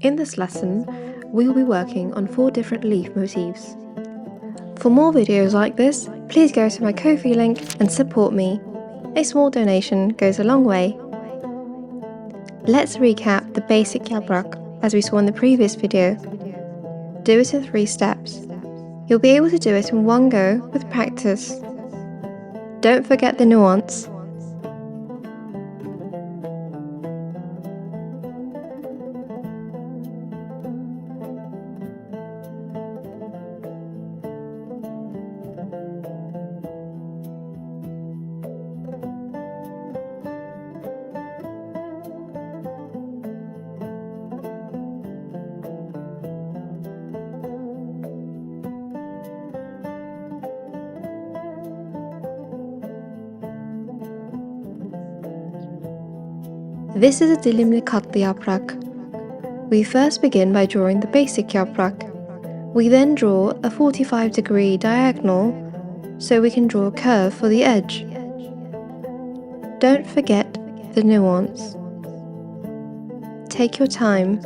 In this lesson, we will be working on 4 different leaf motifs. For more videos like this, please go to my Ko-fi link and support me. A small donation goes a long way. Let's recap the basic Yaprak as we saw in the previous video. Do it in 3 steps. You'll be able to do it in one go with practice. Don't forget the nuance. This is a dilimli katlı yaprak. We first begin by drawing the basic yaprak. We then draw a 45-degree diagonal so we can draw a curve for the edge. Don't forget the nuance. Take your time.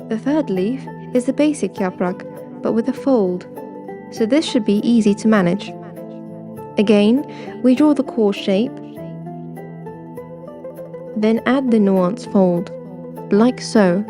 The third leaf is the basic yaprak, but with a fold, so this should be easy to manage. Again, we draw the core shape, then add the nuance fold, like so.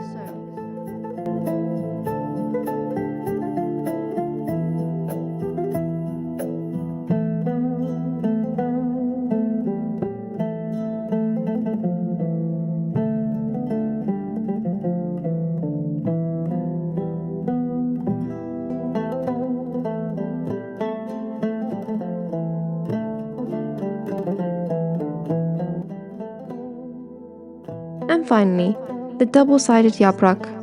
And finally, the double-sided yaprak.